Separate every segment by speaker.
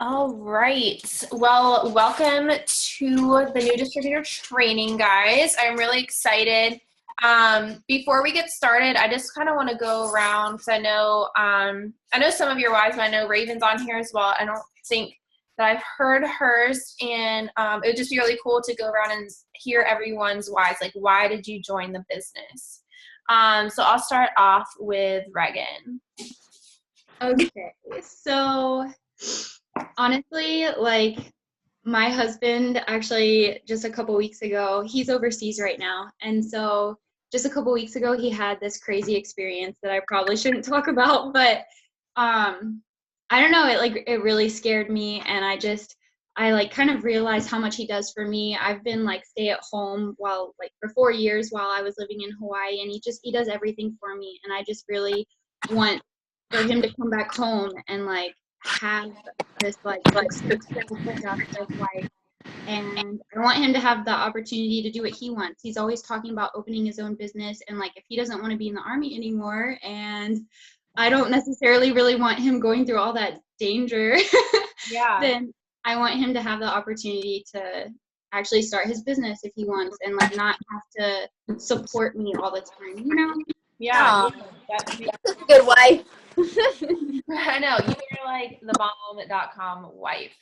Speaker 1: All right. Well, welcome to the new distributor training, guys. I'm really excited. Before we get started, I just kind of want to go around because I know some of your wives, but I know Raven's on here as well. I don't think that I've heard hers, and it would just be really cool to go around and hear everyone's whys. Like, why did you join the business? So I'll start off with Regan.
Speaker 2: Okay, so honestly, like my husband actually just a couple weeks ago, he's overseas right now. And so just a couple weeks ago, he had this crazy experience that I probably shouldn't talk about, but I don't know, it really scared me and I like kind of realized how much he does for me. I've been like stay at home while like for 4 years while I was living in Hawaii and he does everything for me and I just really want for him to come back home and like have this like success productive life and I want him to have the opportunity to do what he wants. He's always talking about opening his own business and like if he doesn't want to be in the army anymore and I don't necessarily really want him going through all that danger,
Speaker 1: Yeah.
Speaker 2: then I want him to have the opportunity to actually start his business if he wants and like not have to support me all the time, you know?
Speaker 1: Yeah.
Speaker 3: Oh,
Speaker 1: That
Speaker 3: that's a good wife.
Speaker 1: I know you're like the bomb.com wife.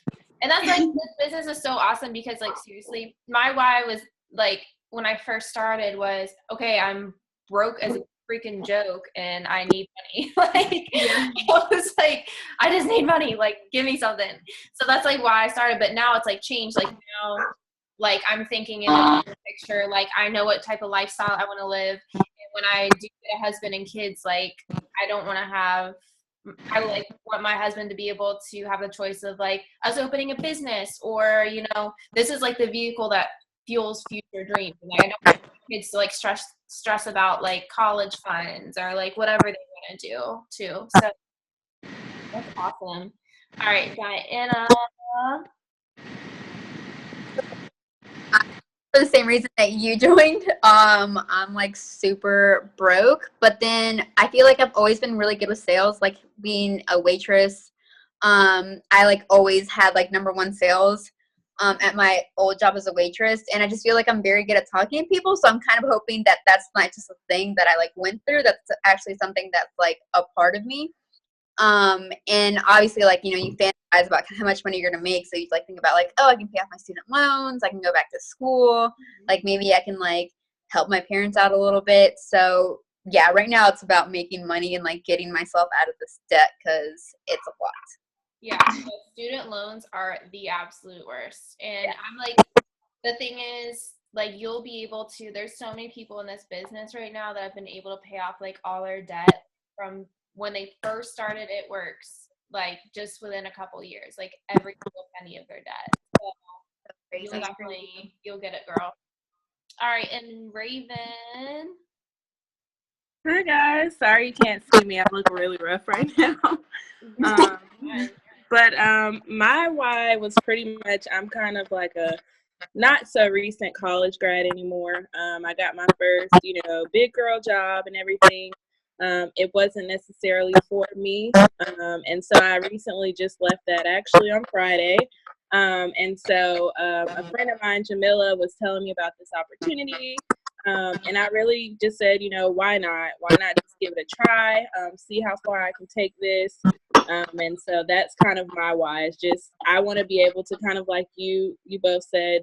Speaker 1: And that's like this business is so awesome because like seriously, my why was like when I first started was okay, I'm broke as a freaking joke and I need money. Like
Speaker 2: Yeah.
Speaker 1: I was like, I just need money, like give me something. So that's like why I started. But now it's like changed. Like now like I'm thinking in the bigger picture, like I know what type of lifestyle I want to live. And when I do get a husband and kids, like I don't want to have I like want my husband to be able to have the choice of like us opening a business or, this is like the vehicle that fuels future dreams. And like, I don't want kids to like stress about like college funds or like whatever they want to do too. So that's awesome. All right, Diana.
Speaker 3: For the same reason that you joined. I'm like super broke, but then I feel like I've always been really good with sales, like being a waitress. I like always had like number one sales at my old job as a waitress, and I just feel like I'm very good at talking to people. So I'm kind of hoping that that's not just a thing that I like went through. That's actually something that's like a part of me. And obviously, like, you fantasize about how much money you're gonna make, so you like think about like, oh, I can pay off my student loans, I can go back to school, like maybe I can like help my parents out a little bit. So yeah, right now it's about making money and like getting myself out of this debt because it's a lot.
Speaker 1: Yeah, so student loans are the absolute worst. And
Speaker 3: Yeah.
Speaker 1: I'm like, the thing is, like, you'll be able to, there's so many people in this business right now that have been able to pay off like all their debt from when they first started It Works, like just within a couple years, like every single penny of their debt. So
Speaker 3: Crazy.
Speaker 1: you'll get it, girl. All right, and Raven.
Speaker 4: Hi guys. Sorry you can't see me. I look really rough right now. Um, but my why was pretty much I'm kind of like a not so recent college grad anymore. I got my first, big girl job and everything. It wasn't necessarily for me. And so I recently just left that actually on Friday. And so a friend of mine, Jamila, was telling me about this opportunity. And I really just said, why not? Why not just give it a try, see how far I can take this? And so that's kind of my why. It's just I want to be able to kind of like you both said,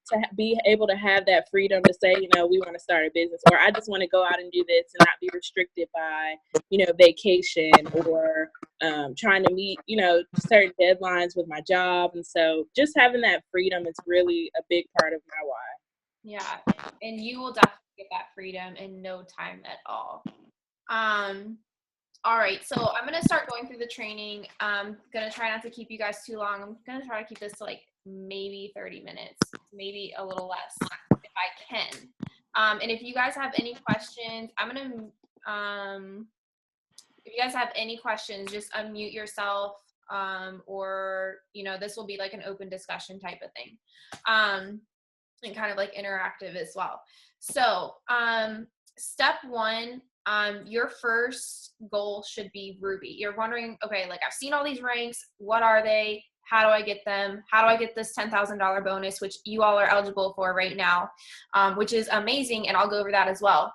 Speaker 4: to be able to have that freedom to say, we want to start a business, or I just want to go out and do this and not be restricted by, vacation or trying to meet, certain deadlines with my job. And so just having that freedom is really a big part of my why.
Speaker 1: Yeah, and you will definitely get that freedom in no time at all. Um, all right, so I'm gonna start going through the training. I'm gonna try not to keep you guys too long. I'm gonna try to keep this to like maybe 30 minutes, maybe a little less if I can. And if you guys have any questions, if you guys have any questions, just unmute yourself, or this will be like an open discussion type of thing. And kind of like interactive as well. So step one, your first goal should be Ruby. You're wondering, okay, like I've seen all these ranks, what are they? How do I get them? How do I get this $10,000 bonus, which you all are eligible for right now, which is amazing. And I'll go over that as well.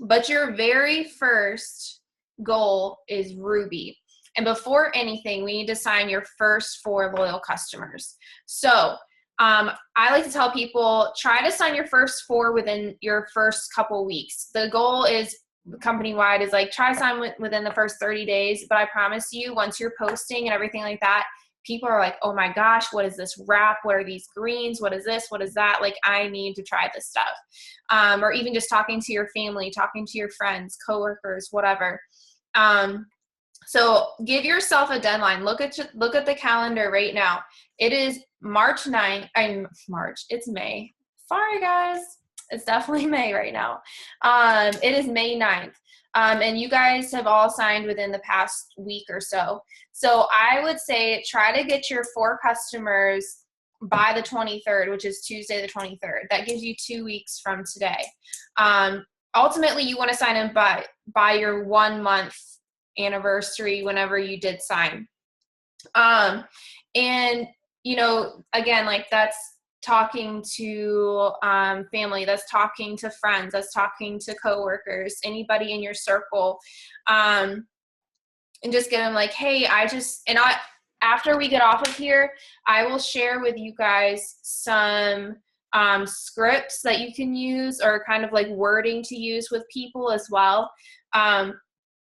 Speaker 1: But your very first goal is Ruby. And before anything, we need to sign your first 4 loyal customers. So I like to tell people, try to sign your first 4 within your first couple weeks. The goal is company-wide is like, try to sign within the first 30 days. But I promise you, once you're posting and everything like that, people are like, oh my gosh, what is this wrap? What are these greens? What is this? What is that? Like, I need to try this stuff. Or even just talking to your family, talking to your friends, coworkers, whatever. So give yourself a deadline. Look at the calendar right now. It is March 9th. It's May. Sorry, guys. It's definitely May right now. It is May 9th. And you guys have all signed within the past week or so. So I would say try to get your 4 customers by the 23rd, which is Tuesday the 23rd. That gives you 2 weeks from today. Ultimately, you want to sign in by your 1 month anniversary whenever you did sign. And, you know, again, like that's talking to family, that's talking to friends, that's talking to coworkers, anybody in your circle, and just get them like, hey, after we get off of here, I will share with you guys some scripts that you can use, or kind of like wording to use with people as well.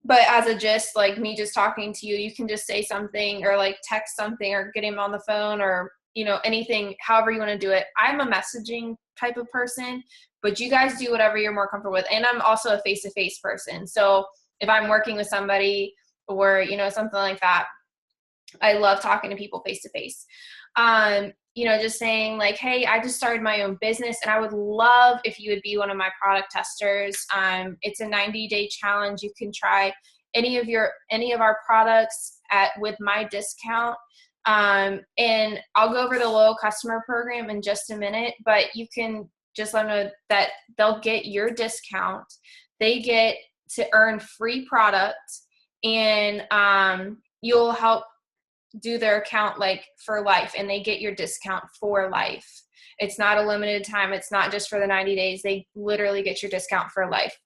Speaker 1: But as a gist, like me just talking to you, you can just say something or like text something or get him on the phone, or, you know, anything, however you want to do it. I'm a messaging type of person, but you guys do whatever you're more comfortable with. And I'm also a face-to-face person. So if I'm working with somebody or, you know, something like that, I love talking to people face-to-face. You know, just saying like, hey, I just started my own business and I would love if you would be one of my product testers. It's a 90-day challenge. You can try any of our products with my discount. And I'll go over the loyal customer program in just a minute, but you can just let them know that they'll get your discount. They get to earn free product, and you'll help do their account like for life, and they get your discount for life. It's not a limited time. It's not just for the 90 days. They literally get your discount for life.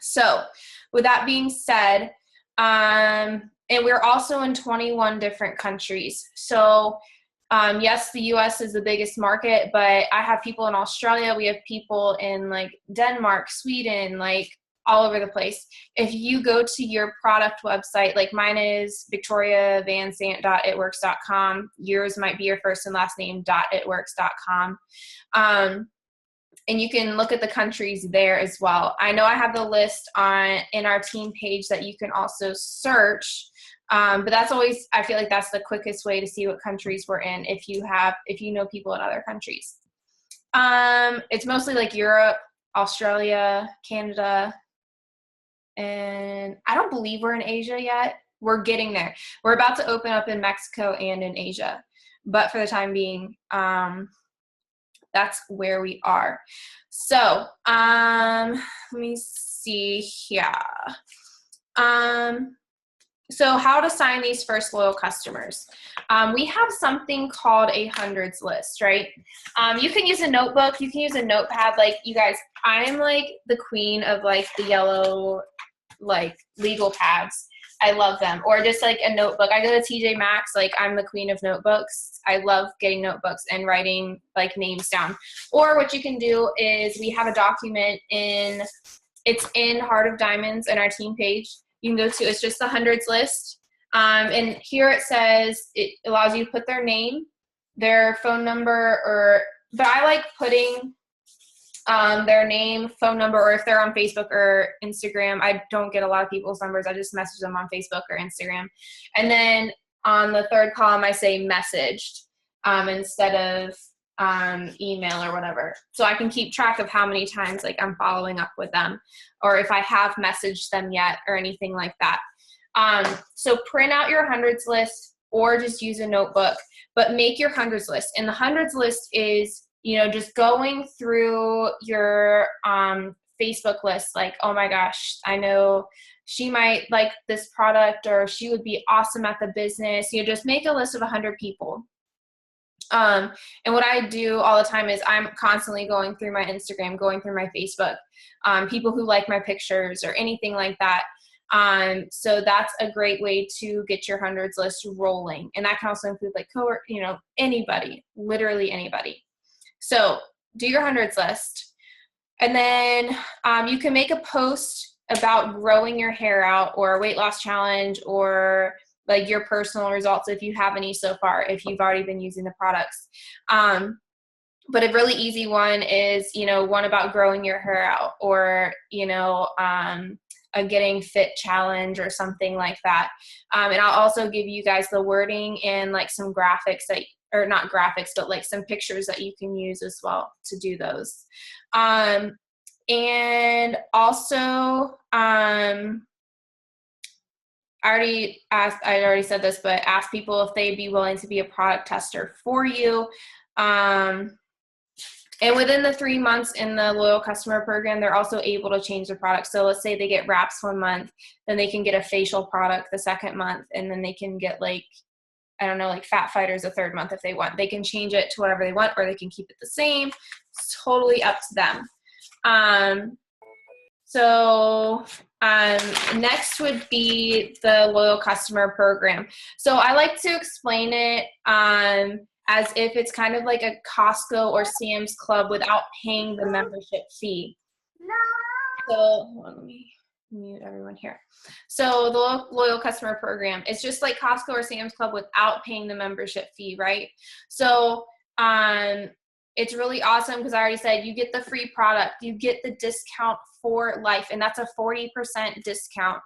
Speaker 1: So with that being said, and we're also in 21 different countries. So yes, the US is the biggest market, but I have people in Australia. We have people in like Denmark, Sweden, like all over the place. If you go to your product website, like mine is victoriavansant.itworks.com. Yours might be your first and last name .itworks.com. And you can look at the countries there as well. I know I have the list in our team page that you can also search. But that's always, I feel like that's the quickest way to see what countries we're in if you know people in other countries. It's mostly like Europe, Australia, Canada, and I don't believe we're in Asia yet. We're getting there. We're about to open up in Mexico and in Asia. But for the time being, that's where we are. So let me see here. So how to sign these first loyal customers. We have something called a hundreds list, right? You can use a notebook. You can use a notepad. Like, you guys, I'm like the queen of like the yellow, like legal pads. I love them. Or just like a notebook. I go to TJ Maxx. Like, I'm the queen of notebooks. I love getting notebooks and writing like names down. Or what you can do is we have a document it's in Heart of Diamonds in our team page. You can go to, it's just the hundreds list. And here it says, it allows you to put their name, their phone number, but I like putting their name, phone number, or if they're on Facebook or Instagram. I don't get a lot of people's numbers. I just message them on Facebook or Instagram. And then on the third column, I say messaged instead of email or whatever. So I can keep track of how many times like I'm following up with them, or if I have messaged them yet or anything like that. So print out your hundreds list or just use a notebook, but make your hundreds list. And the hundreds list is, you know, just going through your Facebook list, like, oh my gosh, I know she might like this product, or she would be awesome at the business. Just make a list of 100 people. And what I do all the time is I'm constantly going through my Instagram, going through my Facebook, people who like my pictures or anything like that. So that's a great way to get your hundreds list rolling. And that can also include like anybody, literally anybody. So do your hundreds list. And then you can make a post about growing your hair out, or a weight loss challenge, or like your personal results if you have any so far, if you've already been using the products. But a really easy one is, one about growing your hair out, or, a getting fit challenge or something like that. And I'll also give you guys the wording and like some graphics or not graphics, but like some pictures that you can use as well to do those. And also, I already said this, but ask people if they'd be willing to be a product tester for you. And within the 3 months in the loyal customer program, they're also able to change the product. So let's say they get wraps 1 month, then they can get a facial product the second month, and then they can get like Fat Fighters the third month if they want. They can change it to whatever they want, or they can keep it the same. It's totally up to them. Next would be the loyal customer program. So I like to explain it as if it's kind of like a Costco or Sam's Club without paying the membership fee. So let me mute everyone here. So the loyal customer program, it's just like Costco or Sam's Club without paying the membership fee, right? So it's really awesome because I already said you get the free product, you get the discount for life, and that's a 40% discount.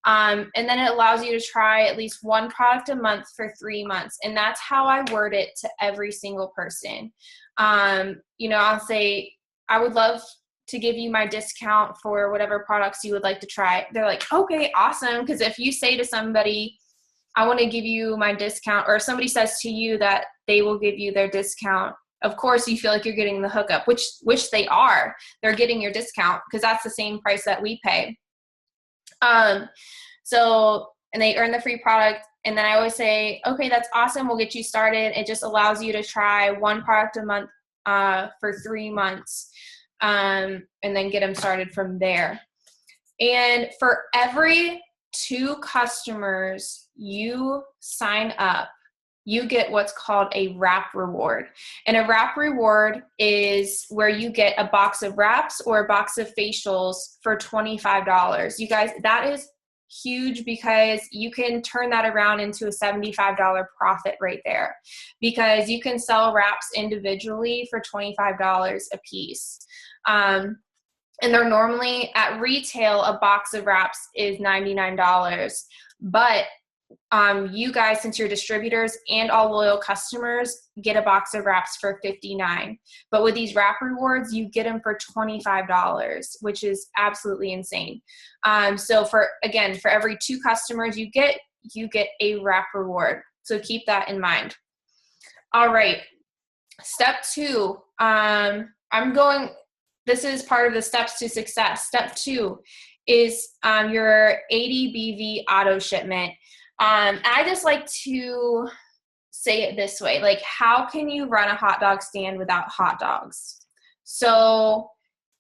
Speaker 1: And then it allows you to try at least one product a month for 3 months. And that's how I word it to every single person. I'll say, I would love to give you my discount for whatever products you would like to try. They're like, okay, awesome. Because if you say to somebody, I want to give you my discount, or somebody says to you that they will give you their discount, of course you feel like you're getting the hookup, which they are. They're getting your discount because that's the same price that we pay. And they earn the free product. And then I always say, okay, that's awesome. We'll get you started. It just allows you to try one product a month for 3 months, and then get them started from there. And for every 2 customers you sign up, you get what's called a wrap reward. And a wrap reward is where you get a box of wraps or a box of facials for $25. You guys, that is huge because you can turn that around into a $75 profit right there, because you can sell wraps individually for $25 a piece. And they're normally at retail, a box of wraps is $99, but you guys, since you're distributors and all loyal customers, get a box of wraps for $59. But with these wrap rewards, you get them for $25, which is absolutely insane. So for every 2 customers you get a wrap reward. So keep that in mind. All right. Step 2. This is part of the steps to success. Step 2 is your 80 BV auto shipment. I just like to say it this way, like, how can you run a hot dog stand without hot dogs? So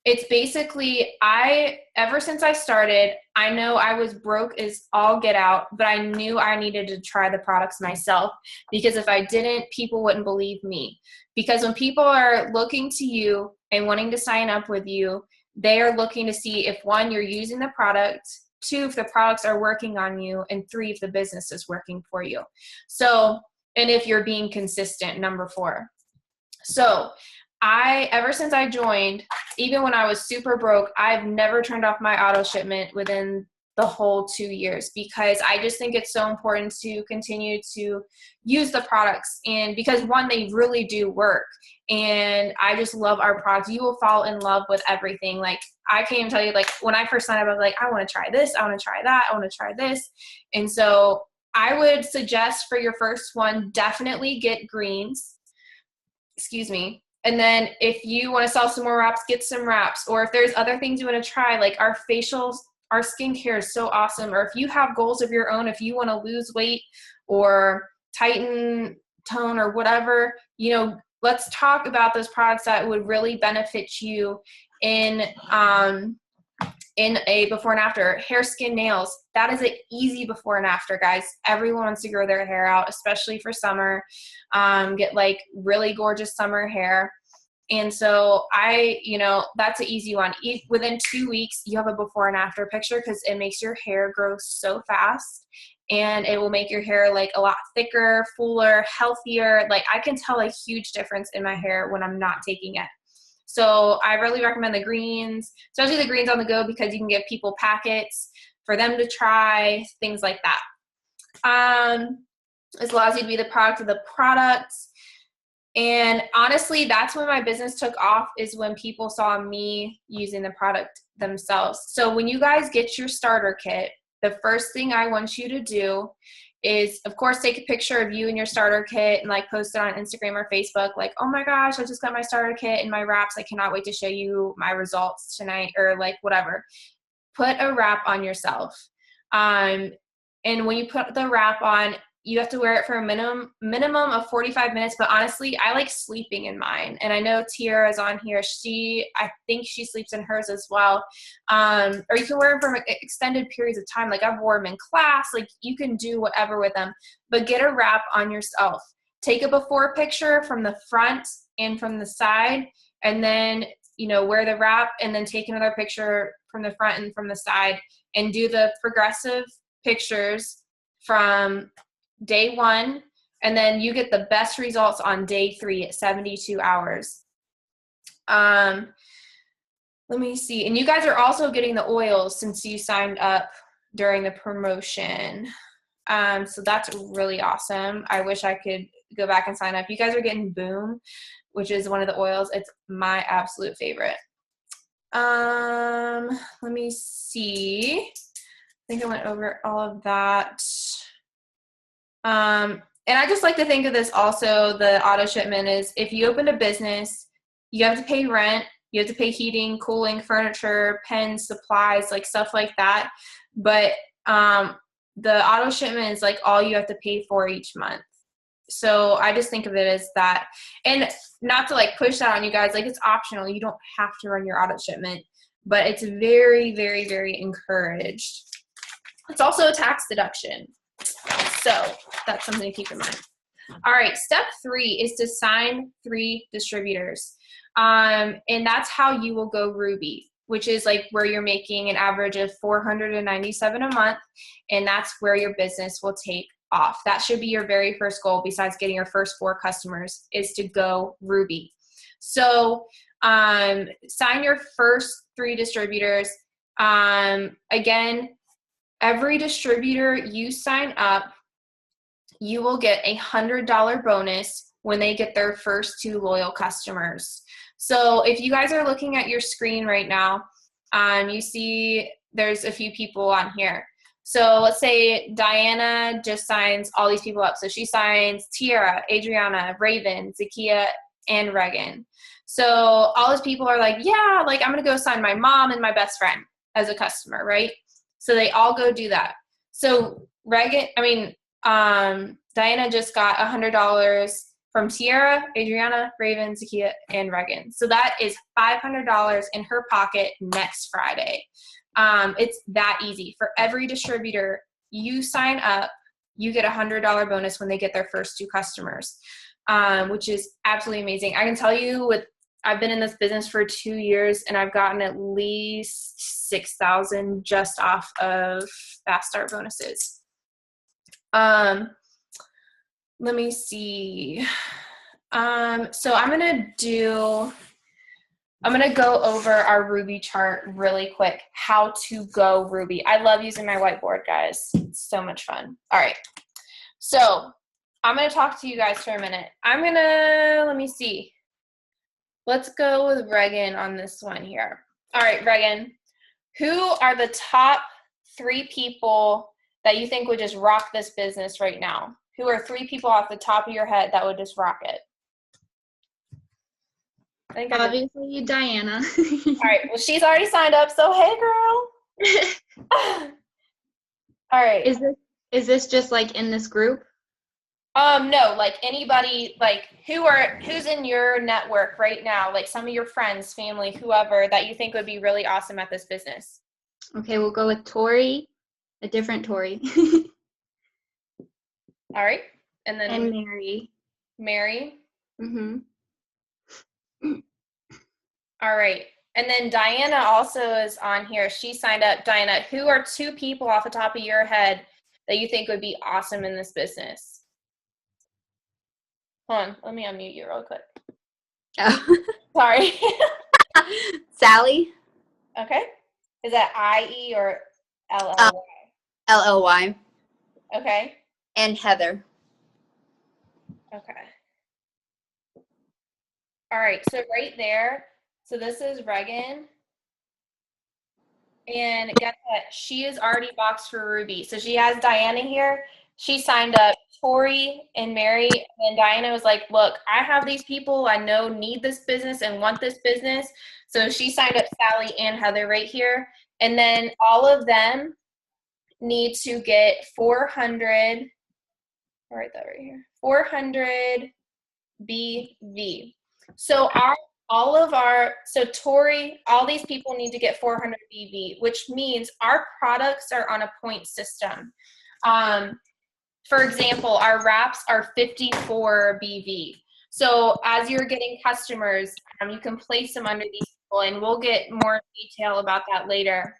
Speaker 1: it's basically, ever since I started, I know I was broke as all get out, but I knew I needed to try the products myself, because if I didn't, people wouldn't believe me. Because when people are looking to you and wanting to sign up with you, they are looking to see if, 1, you're using the product, 2, if the products are working on you, and 3, if the business is working for you. So, and if you're being consistent, number 4. So ever since I joined, even when I was super broke, I've never turned off my auto shipment within the whole 2 years, because I just think it's so important to continue to use the products. And because, 1, they really do work. And I just love our products. You will fall in love with everything. Like, I can't even tell you, like, when I first signed up, I was like, I want to try this, I want to try that, I want to try this. And so I would suggest for your first one, definitely get greens. Excuse me. And then if you want to sell some more wraps, get some wraps. Or if there's other things you want to try, like our facials our skincare is so awesome. Or if you have goals of your own, if you want to lose weight or tighten, tone, or whatever, you know, let's talk about those products that would really benefit you in a before and after. Hair, skin, nails, that is an easy before and after, guys. Everyone wants to grow their hair out, especially for summer. Get like really gorgeous summer hair. And so that's an easy one. Within 2 weeks, you have a before and after picture, because it makes your hair grow so fast, and it will make your hair like a lot thicker, fuller, healthier. Like I can tell a huge difference in my hair when I'm not taking it. So I really recommend the greens, especially the greens on the go, because you can give people packets for them to try, things like that. This allows you to be the product of the products. And honestly, that's when my business took off, is when people saw me using the product themselves. So when you guys get your starter kit, the first thing I want you to do is, of course, take a picture of you and your starter kit and like post it on Instagram or Facebook. Like, oh my gosh, I just got my starter kit and my wraps. I cannot wait to show you my results tonight, or like whatever. Put a wrap on yourself. And when you put the wrap on, you have to wear it for a minimum of 45 minutes. But honestly, I like sleeping in mine. And I know Tiara's on here. I think she sleeps in hers as well. Or you can wear them for extended periods of time. Like I've worn them in class. Like you can do whatever with them. But get a wrap on yourself. Take a before picture from the front and from the side. And then, wear the wrap, and then take another picture from the front and from the side. And do the progressive pictures from day 1, and then you get the best results on day 3 at 72 hours. Let me see. And you guys are also getting the oils since you signed up during the promotion. So that's really awesome. I wish I could go back and sign up. You guys are getting Boom, which is one of the oils. It's my absolute favorite. Let me see. I think I went over all of that. And I just like to think of this also, the auto shipment is, if you open a business, you have to pay rent, you have to pay heating, cooling, furniture, pens, supplies, like stuff like that. But the auto shipment is like all you have to pay for each month. So I just think of it as that. And not to like push that on you guys, like it's optional. You don't have to run your auto shipment, but it's very, very, very encouraged. It's also a tax deduction. So that's something to keep in mind. All right, step 3 is to sign 3 distributors. And that's how you will go Ruby, which is like where you're making an average of $497 a month. And that's where your business will take off. That should be your very first goal, besides getting your first 4 customers, is to go Ruby. So sign your first 3 distributors. Again, every distributor you sign up, you will get a $100 bonus when they get their first 2 loyal customers. So if you guys are looking at your screen right now, you see there's a few people on here. So let's say Diana just signs all these people up. So she signs Tiara, Adriana, Raven, Zakia, and Regan. So all those people are like, yeah, like I'm going to go sign my mom and my best friend as a customer, right? So they all go do that. So Diana just got $100 from Tiara, Adriana, Raven, Zakia, and Regan. So that is $500 in her pocket next Friday. It's that easy. For every distributor you sign up, you get a $100 bonus when they get their first 2 customers, which is absolutely amazing. I can tell you, I've been in this business for 2 years, and I've gotten at least $6,000 just off of Fast Start bonuses. Let me see. So I'm going to go over our Ruby chart really quick, how to go Ruby. I love using my whiteboard, guys. It's so much fun. All right. So I'm going to talk to you guys for a minute. Let me see. Let's go with Regan on this one here. All right, Regan, who are the top 3 people that you think would just rock this business right now? Who are 3 people off the top of your head that would just rock it?
Speaker 2: Obviously, Diana.
Speaker 1: All right, well, she's already signed up, so hey, girl. All right.
Speaker 2: Is this just like in this group?
Speaker 1: No, like anybody, like who's in your network right now, like some of your friends, family, whoever that you think would be really awesome at this business.
Speaker 2: Okay, we'll go with Tori, a different Tori,
Speaker 1: All right. And then
Speaker 2: and Mary.
Speaker 1: Mary.
Speaker 2: Mm-hmm.
Speaker 1: All right. And then Diana also is on here. She signed up. Diana, who are 2 people off the top of your head that you think would be awesome in this business? Hold on. Let me unmute you real quick.
Speaker 3: Oh.
Speaker 1: Sorry.
Speaker 3: Sally,
Speaker 1: Okay. Is that IE or LLY?
Speaker 3: LLY,
Speaker 1: Okay.
Speaker 3: and Heather.
Speaker 1: Okay. All right. So right there. So this is Regan. And guess what? She is already boxed for Ruby. So she has Diana here. She signed up Tori and Mary. And Diana was like, look, I have these people I know need this business and want this business. So she signed up Sally and Heather right here. And then all of them need to get 400. I'll write that right here. 400 BV. So Tori, all these people need to get 400 BV, which means our products are on a point system. For example, our wraps are 54 BV. So as you're getting customers, you can place them under these people, and we'll get more detail about that later.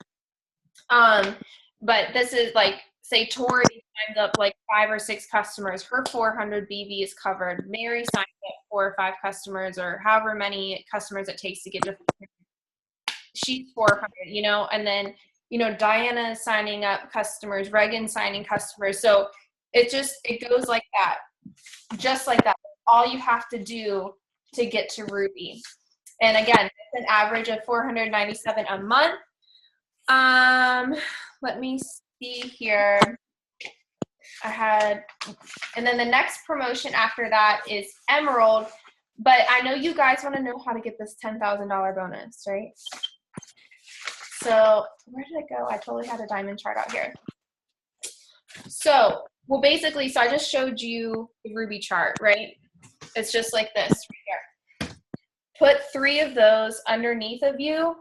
Speaker 1: But this is like, say Tori signs up like 5 or 6 customers, her 400 BV is covered. Mary signs up 4 or 5 customers, or however many customers it takes to get to 400. She's 400, and then, Diana is signing up customers, Regan signing customers. So it goes like that, just like that. All you have to do to get to Ruby. And again, it's an average of $497 a month. Let me see here. And then the next promotion after that is Emerald. But I know you guys want to know how to get this $10,000 bonus, right? So where did it go? I totally had a diamond chart out here. So, basically, I just showed you the Ruby chart, right? It's just like this right here. Put 3 of those underneath of you,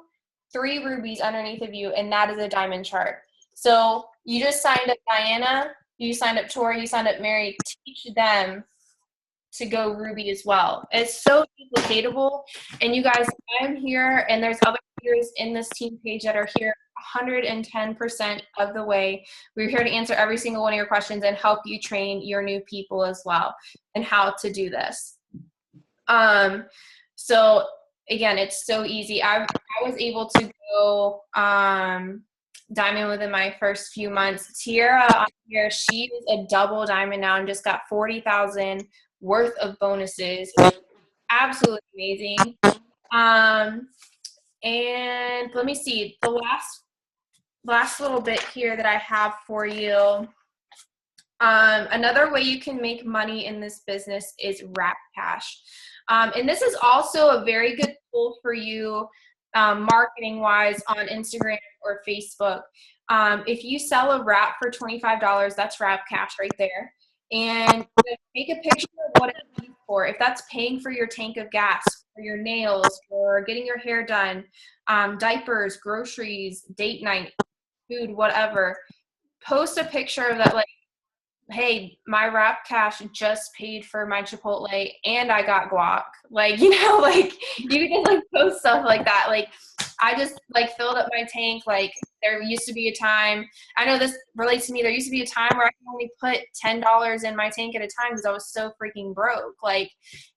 Speaker 1: 3 rubies underneath of you, and that is a diamond chart. So you just signed up Diana, you signed up Tori, you signed up Mary. Teach them to go Ruby as well. It's so duplicatable. And you guys, I'm here, and there's other leaders in this team page that are here 110% of the way. We're here to answer every single one of your questions and help you train your new people as well and how to do this. So again, it's so easy. I was able to go diamond within my first few months. Tiara on here, she is a double diamond now and just got 40,000 worth of bonuses. Absolutely amazing. And let me see, the last little bit here that I have for you. Another way you can make money in this business is Wrap Cash. And this is also a very good tool for you marketing wise on Instagram or Facebook. If you sell a wrap for $25, that's Wrap Cash right there. And take a picture of what it's used for. If that's paying for your tank of gas, for your nails, or getting your hair done, diapers, groceries, date night, food, whatever, post a picture of that, like, hey, my Wrap Cash just paid for my Chipotle and I got guac. Like, like you can just like post stuff like that. Like, I just like filled up my tank. Like, there used to be a time, I know this relates to me, there used to be a time where I could only put $10 in my tank at a time because I was so freaking broke. Like,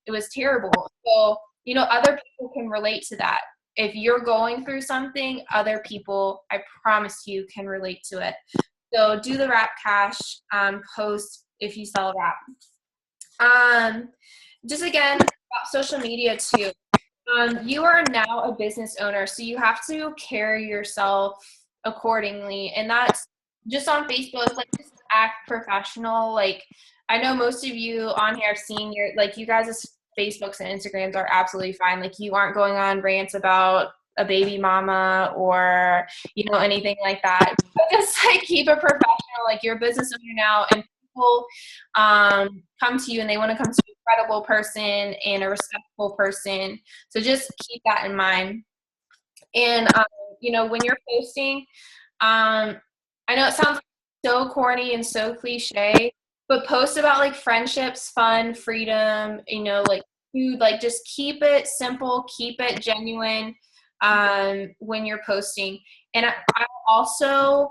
Speaker 1: it was terrible. So, other people can relate to that. If you're going through something, other people, I promise you, can relate to it. So do the Wrap Cash post if you sell a wrap. Just again, about social media too. You are now a business owner, so you have to carry yourself accordingly. And that's just on Facebook, like, just act professional. Like, I know most of you on here have seen you guys' Facebooks and Instagrams are absolutely fine. Like, you aren't going on rants about a baby mama or, you know, anything like that. But just like keep it professional, like you're a business owner now, and people come to you and they want to come to a credible person and a respectful person. So just keep that in mind. And, you know, when you're posting, I know it sounds so corny and so cliche, but post about like friendships, fun, freedom, you know, like food, like just keep it simple, keep it genuine when you're posting. And I'll also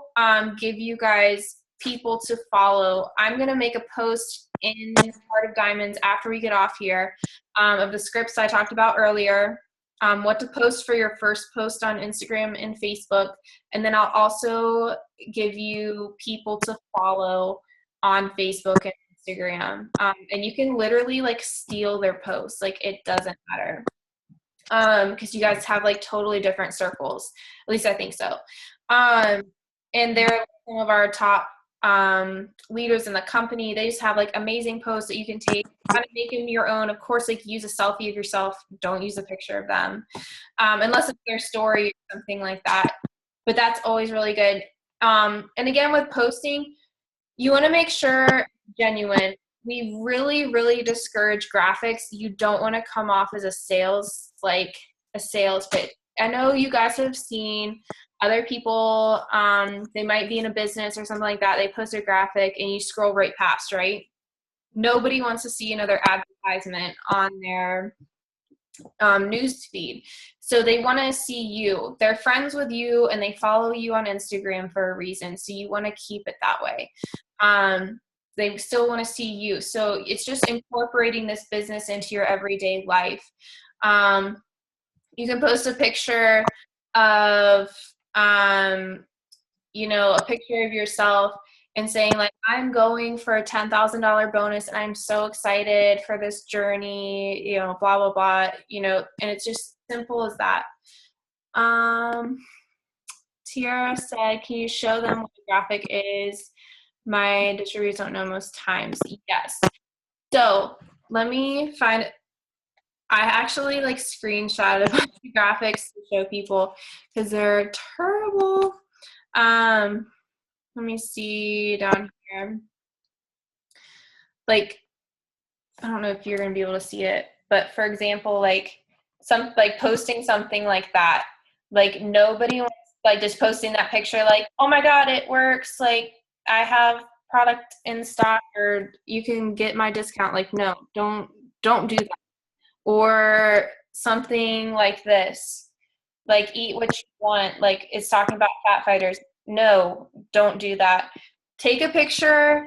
Speaker 1: give you guys people to follow. I'm going to make a post in Heart of Diamonds after we get off here of the scripts I talked about earlier, what to post for your first post on Instagram and Facebook. And then I'll also give you people to follow on Facebook and Instagram. And you can literally like steal their posts. Like it doesn't matter. Because you guys have like totally different circles. At least I think so. And they're some of our top leaders in the company. They just have like amazing posts that you can take, kind of make them your own. Of course, like use a selfie of yourself. Don't use a picture of them, unless it's their story or something like that. But that's always really good. And again, with posting, you want to make sure genuine. We really, really discourage graphics. You don't want to come off as a sales pitch. I know you guys have seen other people, they might be in a business or something like that. They post a graphic and you scroll right past, right? Nobody wants to see another advertisement on their news feed. So they want to see you. They're friends with you and they follow you on Instagram for a reason. So you want to keep it that way. They still want to see you. So it's just incorporating this business into your everyday life. You can post a picture of, you know, a picture of yourself and saying like, I'm going for a $10,000 bonus and I'm so excited for this journey, you know, blah, blah, blah, you know, and it's just simple as that. Tiara said, can you show them what the graphic is? My distributors don't know most times. Yes. So let me find it. I actually like screenshotted a bunch of graphics to show people because they're terrible. Let me see down here. Like, I don't know if you're gonna be able to see it, but for example, like posting something like that. Like nobody wants like just posting that picture like, oh my God, it works. Like I have product in stock or you can get my discount. Like, no, don't do that. Or something like this, like eat what you want, like it's talking about fat fighters. No, don't do that. Take a picture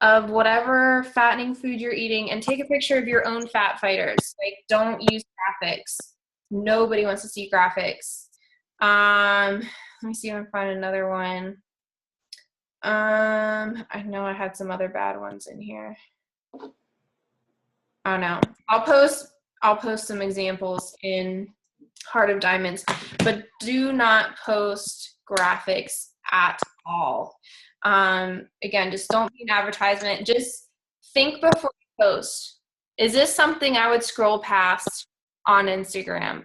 Speaker 1: of whatever fattening food you're eating and take a picture of your own fat fighters. Like don't use graphics. Nobody wants to see graphics. Let me see if I can find another one. I know I had some other bad ones in here. Oh no, I'll post some examples in Heart of Diamonds, but do not post graphics at all. Again, just don't be an advertisement. Just think before you post. Is this something I would scroll past on Instagram?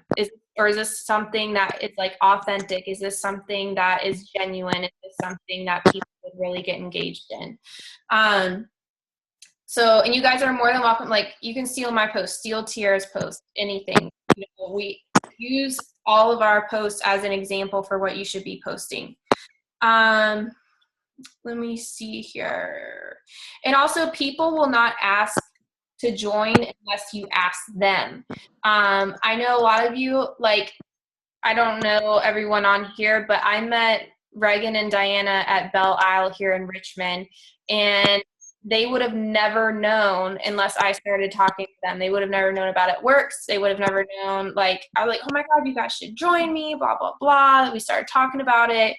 Speaker 1: Or is this something that is like authentic? Is this something that is genuine? Is this something that people would really get engaged in? So, and you guys are more than welcome, like you can steal my post, steal Tiara's post, anything. You know, we use all of our posts as an example for what you should be posting. Let me see here. And also people will not ask to join unless you ask them. I know a lot of you, like, I don't know everyone on here, but I met Reagan and Diana at Belle Isle here in Richmond, and they would have never known unless I started talking to them. They would have never known about It Works. They would have never known, like, I was like, oh my God, you guys should join me, blah, blah, blah. We started talking about it.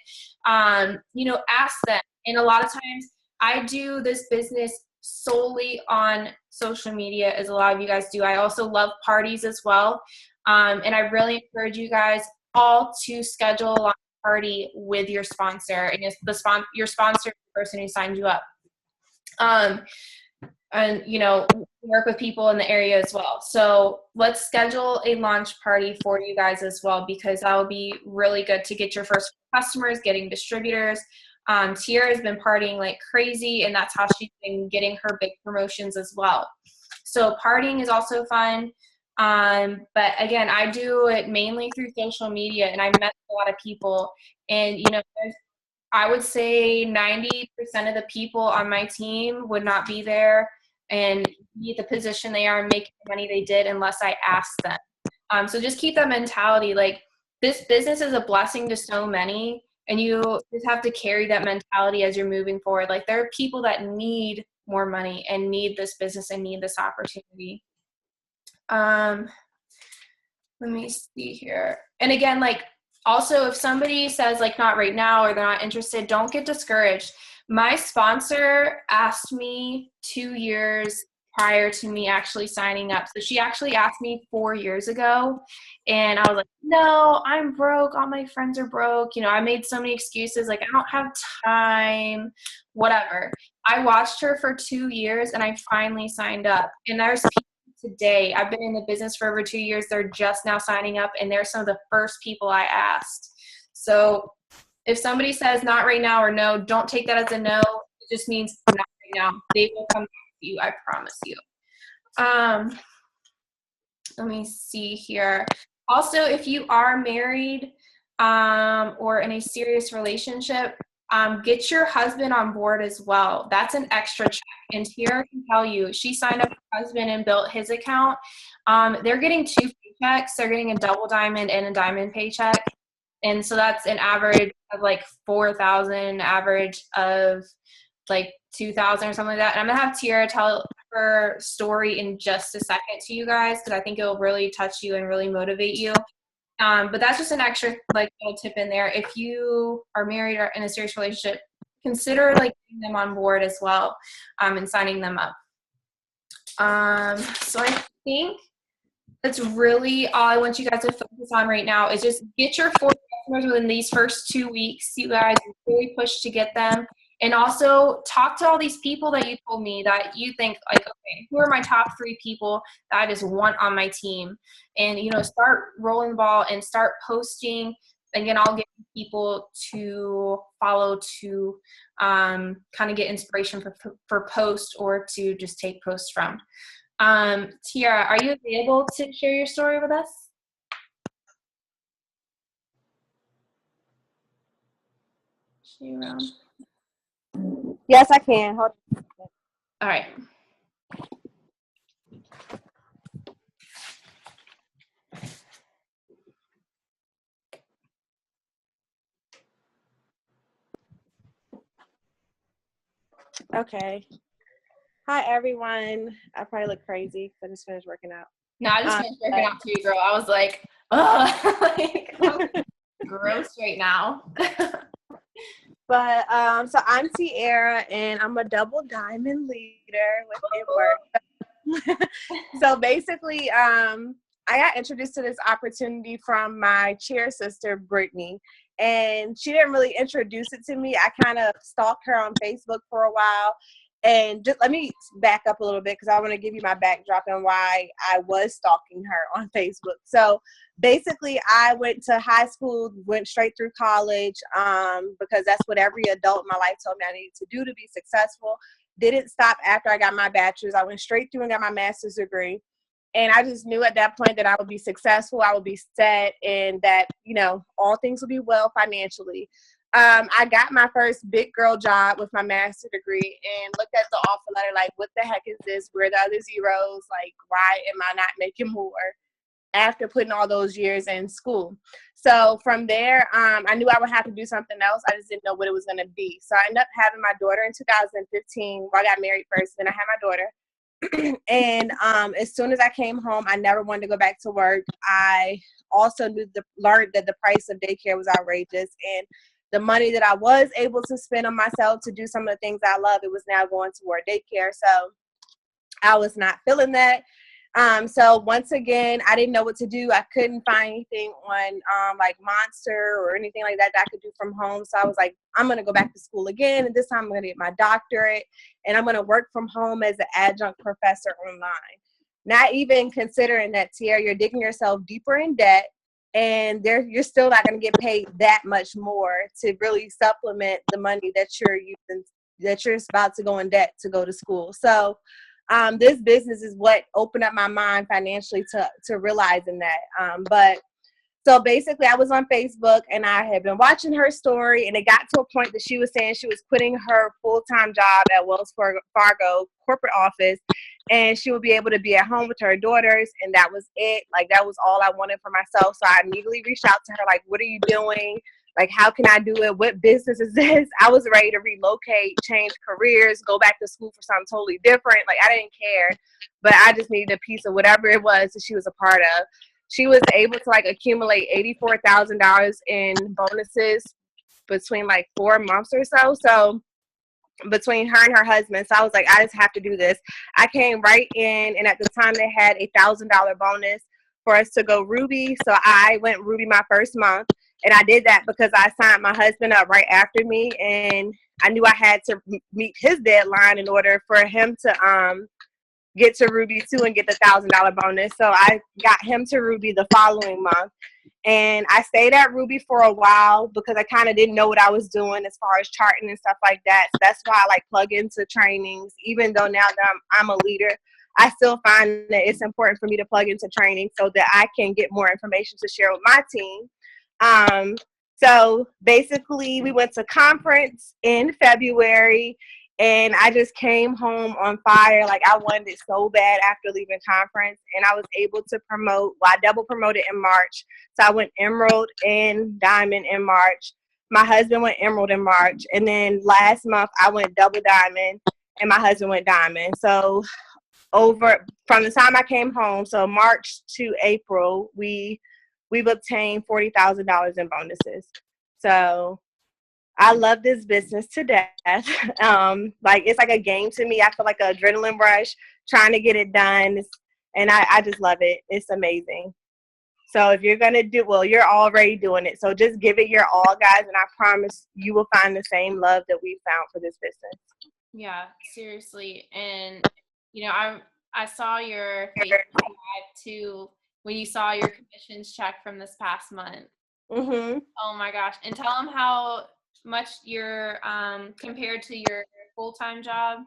Speaker 1: You know, ask them. And a lot of times I do this business solely on social media, as a lot of you guys do. I also love parties as well. And I really encourage you guys all to schedule a party with your sponsor. And your sponsor is the person who signed you up. And, you know, work with people in the area as well. So let's schedule a launch party for you guys as well, because that will be really good to get your first customers, getting distributors. Tiara has been partying like crazy, and that's how she's been getting her big promotions as well. So partying is also fun. But again, I do it mainly through social media, and I met a lot of people, and I would say 90% of the people on my team would not be there and be the position they are and make the money they did unless I asked them. So just keep that mentality. Like, this business is a blessing to so many, and you just have to carry that mentality as you're moving forward. Like, there are people that need more money and need this business and need this opportunity. Let me see here. And again, like, also, if somebody says like not right now or they're not interested, don't get discouraged. My sponsor asked me 2 years prior to me actually signing up. So she actually asked me 4 years ago, and I was like, no, I'm broke. All my friends are broke. I made so many excuses. Like, I don't have time, whatever. I watched her for 2 years, and I finally signed up. And there's people today. I've been in the business for over 2 years. They're just now signing up, and they're some of the first people I asked. So if somebody says not right now or no, don't take that as a no. It just means not right now. They will come back to you. I promise you. Let me see here. Also, if you are married or in a serious relationship, get your husband on board as well. That's an extra check. And Tiara can tell you, she signed up her husband and built his account. They're getting 2 paychecks. They're getting a double diamond and a diamond paycheck. And so that's an average of like 4,000, average of like 2,000 or something like that. And I'm going to have Tiara tell her story in just a second to you guys, because I think it will really touch you and really motivate you. But that's just an extra like little tip in there. If you are married or in a serious relationship, consider like getting them on board as well, and signing them up. So I think that's really all I want you guys to focus on right now, is just get your 4 customers within these first 2 weeks. You guys really push to get them. And also talk to all these people that you told me that you think like, okay, who are my top 3 people that I just want on my team? And, start rolling the ball and start posting. Again, I'll get people to follow to kind of get inspiration for posts or to just take posts from. Tiara, are you able to share your story with us? Is she around?
Speaker 5: Yes, I can. Hold on.
Speaker 1: All right.
Speaker 5: Okay. Hi, everyone. I probably look crazy because I just finished working out.
Speaker 1: No, I just finished working out too, girl. I was like, ugh, like, I'm gross right now.
Speaker 5: But so I'm Tiara, and I'm a double diamond leader with It Work. So basically, I got introduced to this opportunity from my cheer sister, Brittany, and she didn't really introduce it to me. I kind of stalked her on Facebook for a while. And just let me back up a little bit, because I want to give you my backdrop and why I was stalking her on Facebook. So basically, I went to high school, went straight through college, because that's what every adult in my life told me I needed to do to be successful. Didn't stop after I got my bachelor's. I went straight through and got my master's degree. And I just knew at that point that I would be successful, I would be set, and that, all things would be well financially. I got my first big girl job with my master's degree and looked at the offer letter like, what the heck is this? Where are the other zeros? Like, why am I not making more after putting all those years in school? So from there, I knew I would have to do something else. I just didn't know what it was going to be. So I ended up having my daughter in 2015. Well, I got married first, then I had my daughter. And as soon as I came home, I never wanted to go back to work. I also learned that the price of daycare was outrageous, and the money that I was able to spend on myself to do some of the things I love, it was now going toward daycare. So I was not feeling that. So once again, I didn't know what to do. I couldn't find anything on like Monster or anything like that I could do from home. So I was like, I'm going to go back to school again. And this time I'm going to get my doctorate. And I'm going to work from home as an adjunct professor online. Not even considering that, Tiara, you're digging yourself deeper in debt. And you're still not going to get paid that much more to really supplement the money that you're using, that you're about to go in debt to go to school. So this business is what opened up my mind financially to realizing that. But so basically I was on Facebook and I had been watching her story, and it got to a point that she was saying she was quitting her full-time job at Wells Fargo corporate office, and she would be able to be at home with her daughters, and that was it. Like, that was all I wanted for myself. So I immediately reached out to her, like, what are you doing? Like, how can I do it? What business is this? I was ready to relocate, change careers, go back to school for something totally different. Like, I didn't care, but I just needed a piece of whatever it was that she was a part of. She was able to, like, accumulate $84,000 in bonuses between, like, 4 months or so. So between her and her husband. So I was like, I just have to do this. I came right in, and at the time they had $1,000 bonus for us to go Ruby. So I went Ruby my first month. And I did that because I signed my husband up right after me, and I knew I had to meet his deadline in order for him to get to Ruby too and get the $1,000 bonus. So I got him to Ruby the following month. And I stayed at Ruby for a while because I kind of didn't know what I was doing as far as charting and stuff like that. So that's why I like plug into trainings. Even though now that I'm a leader, I still find that it's important for me to plug into training so that I can get more information to share with my team. So basically we went to conference in February, and I just came home on fire. Like, I wanted it so bad after leaving conference, and I was able to promote. Well, I double promoted in March. So I went Emerald and Diamond in March. My husband went Emerald in March. And then last month I went double Diamond, and my husband went Diamond. So from the time I came home, so March to April, we've obtained $40,000 in bonuses. So I love this business to death. Like, it's like a game to me. I feel like an adrenaline rush trying to get it done. And I just love it. It's amazing. So if you're going to you're already doing it. So just give it your all, guys. And I promise you will find the same love that we found for this business.
Speaker 1: Yeah, seriously. And, you know, I saw your Facebook Live too, when you saw your commissions check from this past month.
Speaker 5: Mm-hmm.
Speaker 1: Oh my gosh. And tell them how much you're compared to your full-time job.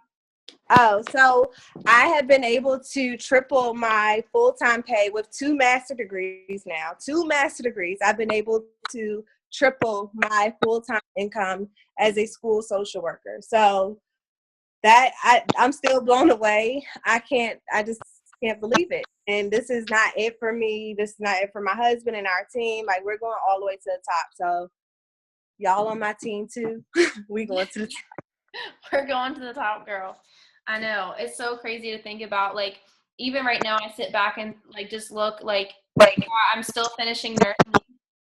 Speaker 5: Oh, so I have been able to triple my full-time pay with 2 master degrees now. 2 master degrees. I've been able to triple my full-time income as a school social worker. So that I'm still blown away. I just can't believe it. And this is not it for me. This is not it for my husband and our team. Like, we're going all the way to the top. So y'all on my team too. We going to the top.
Speaker 1: We're going to the top, girl. I know. It's so crazy to think about. Like, even right now, I sit back and like just look like yeah, I'm still finishing nursing,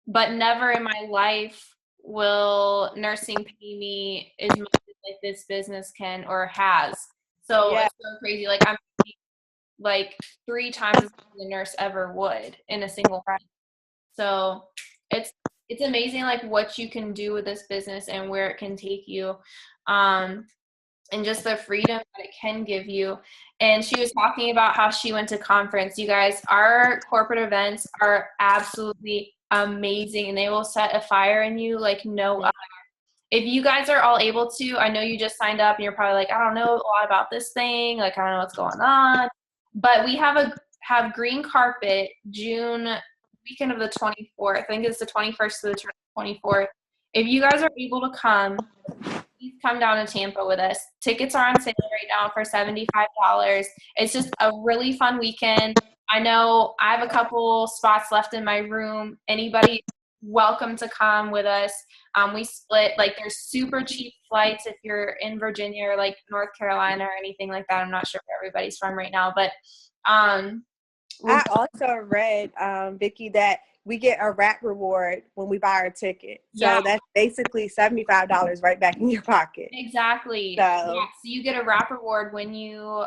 Speaker 1: but never in my life will nursing pay me as much as like this business can or has. So
Speaker 5: Yeah.
Speaker 1: It's so crazy. Like, I'm like 3 times as much as a nurse ever would in a single run. So it's amazing, like, what you can do with this business and where it can take you, and just the freedom that it can give you. And she was talking about how she went to conference. You guys, our corporate events are absolutely amazing, and they will set a fire in you like no other. If you guys are all able to, I know you just signed up and you're probably like, I don't know a lot about this thing. Like, I don't know what's going on. But we have green carpet June weekend of the 24th. I think it's the 21st to the 24th. If you guys are able to come, please come down to Tampa with us. Tickets are on sale right now for $75. It's just a really fun weekend. I know I have a couple spots left in my room. Anybody welcome to come with us. We split, like, there's super cheap flights if you're in Virginia or like North Carolina or anything like that. I'm not sure where everybody's from right now, but
Speaker 5: I also read, Vicki, that we get a wrap reward when we buy our ticket. So
Speaker 1: Yeah.
Speaker 5: that's basically $75 right back in your pocket.
Speaker 1: Exactly.
Speaker 5: So-
Speaker 1: Yeah, so you get a wrap reward when you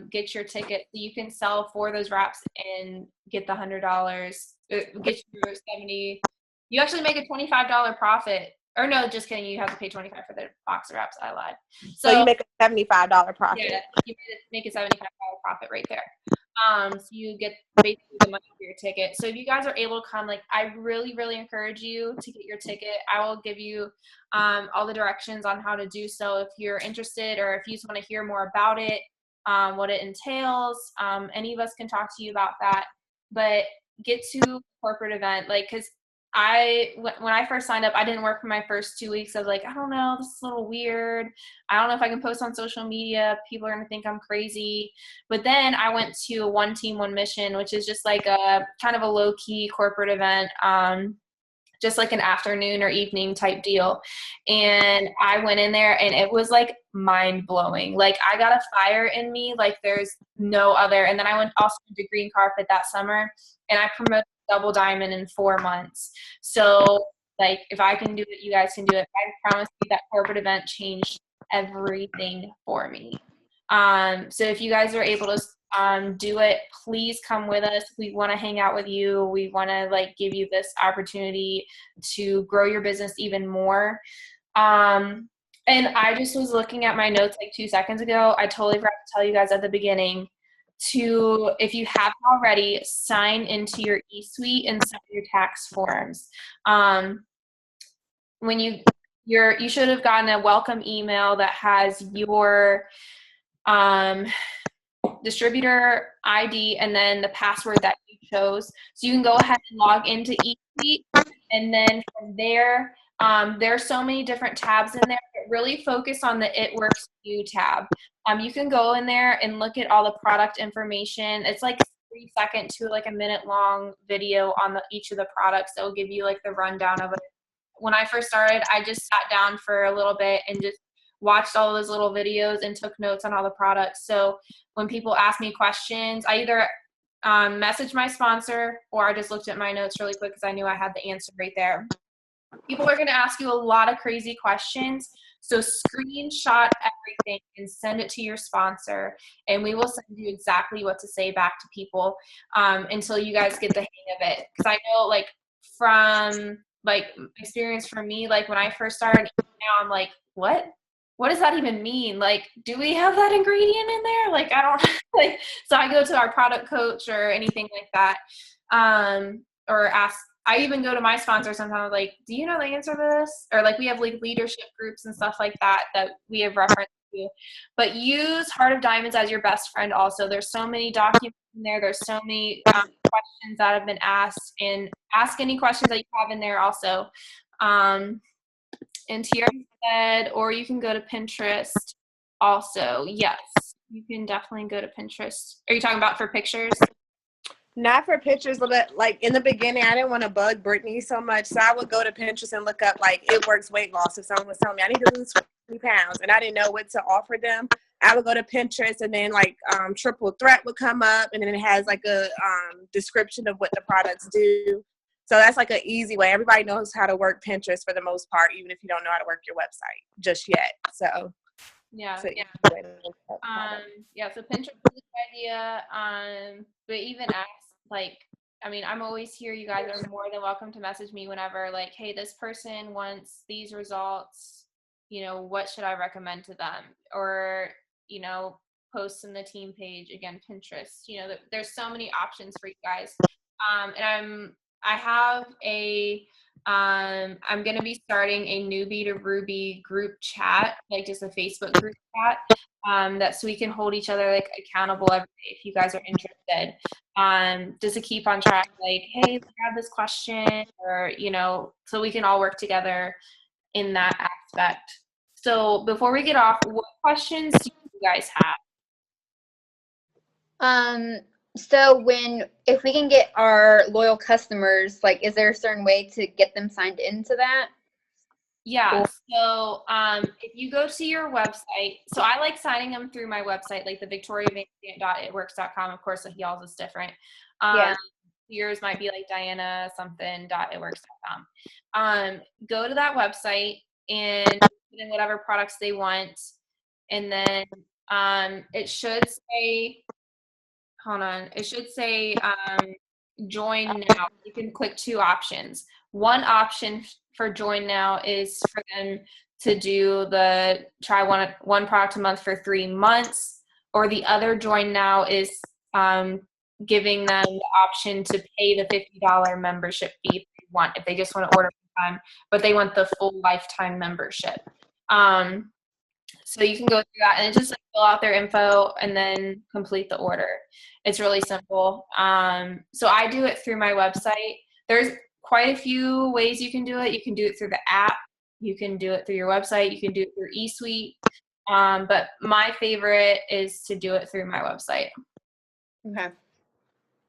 Speaker 1: get your ticket. So you can sell 4 of those wraps and get the $100. Get your 70. You actually make a $25 profit. Or no, just kidding. You have to pay $25 for the box of wraps. I lied.
Speaker 5: So you make a $75 profit.
Speaker 1: Yeah, you make a $75 profit right there. So you get basically the money for your ticket. So if you guys are able to come, like, I really, really encourage you to get your ticket. I will give you all the directions on how to do so if you're interested, or if you just want to hear more about it, what it entails. Any of us can talk to you about that. But get to corporate event, like, because when I first signed up, I didn't work for my first 2 weeks. I was like, I don't know, this is a little weird. I don't know if I can post on social media. People are going to think I'm crazy. But then I went to a One Team, One Mission, which is just like a kind of a low-key corporate event, just like an afternoon or evening type deal. And I went in there and it was like mind-blowing. Like, I got a fire in me like there's no other. And then I went also to Green Carpet that summer, and I promoted Double Diamond in 4 months. So, like, if I can do it, you guys can do it. I promise you that corporate event changed everything for me. So if you guys are able to do it, please come with us. We want to hang out with you. We want to, like, give you this opportunity to grow your business even more. And I just was looking at my notes like 2 seconds ago. I totally forgot to tell you guys at the beginning to, if you haven't already, sign into your eSuite and sign your tax forms. When you should have gotten a welcome email that has your distributor ID and then the password that you chose. So you can go ahead and log into eSuite, and then from there, there's so many different tabs in there, but really focus on the It Works For You tab. You can go in there and look at all the product information. It's like 3-second to like a minute long video on each of the products that will give you like the rundown of it. When I first started, I just sat down for a little bit and just watched all those little videos and took notes on all the products. So when people ask me questions, I either messaged my sponsor or I just looked at my notes really quick because I knew I had the answer right there. People are going to ask you a lot of crazy questions. So screenshot everything and send it to your sponsor, and we will send you exactly what to say back to people until you guys get the hang of it. Because I know, like, from like experience for me, like when I first started, now I'm like, what does that even mean? Like, do we have that ingredient in there? Like, I don't like, so I go to our product coach or anything like that. Or ask, I even go to my sponsor sometimes, like, do you know the answer to this? Or like, we have like leadership groups and stuff like that we have reference to. But use Heart of Diamonds as your best friend also. There's so many documents in there. There's so many questions that have been asked, and ask any questions that you have in there also. And Tiara said, or you can go to Pinterest also. Yes, you can definitely go to Pinterest. Are you talking about for pictures?
Speaker 5: Not for pictures, but like in the beginning, I didn't want to bug Brittany so much. So I would go to Pinterest and look up like It Works weight loss. If someone was telling me I need to lose 20 pounds and I didn't know what to offer them, I would go to Pinterest, and then like Triple Threat would come up, and then it has like a description of what the products do. So that's like an easy way. Everybody knows how to work Pinterest for the most part, even if you don't know how to work your website just yet. So
Speaker 1: yeah.
Speaker 5: so
Speaker 1: So Pinterest is a good idea. But even ask, like, I mean, I'm always here. You guys are more than welcome to message me whenever, like, hey, this person wants these results, you know, what should I recommend to them? Or, you know, post in the team page, again, Pinterest, you know, there's so many options for you guys. And I'm going to be starting a Newbie to Ruby group chat, like just a Facebook group chat, so we can hold each other like accountable every day if you guys are interested. Just to keep on track, like, hey, we have this question, or, you know, so we can all work together in that aspect. So before we get off, what questions do you guys have?
Speaker 3: So if we can get our loyal customers, like, is there a certain way to get them signed into that?
Speaker 1: Yeah. So if you go to your website, so I like signing them through my website, like the victoriavancant.itworks.com. Of course, like y'all's is different.
Speaker 5: Yeah.
Speaker 1: yours might be like Diana something itworks.com. Go to that website and put in whatever products they want, and then it should say, hold on, it should say join now. You can click 2 options. One option for join now is for them to do the try one product a month for 3 months, or the other join now is giving them the option to pay the $50 membership fee if they just want to order one time, but they want the full lifetime membership. So you can go through that and just fill out their info and then complete the order. It's really simple. So I do it through my website. There's quite a few ways you can do it. You can do it through the app. You can do it through your website. You can do it through eSuite. But my favorite is to do it through my website.
Speaker 3: Okay.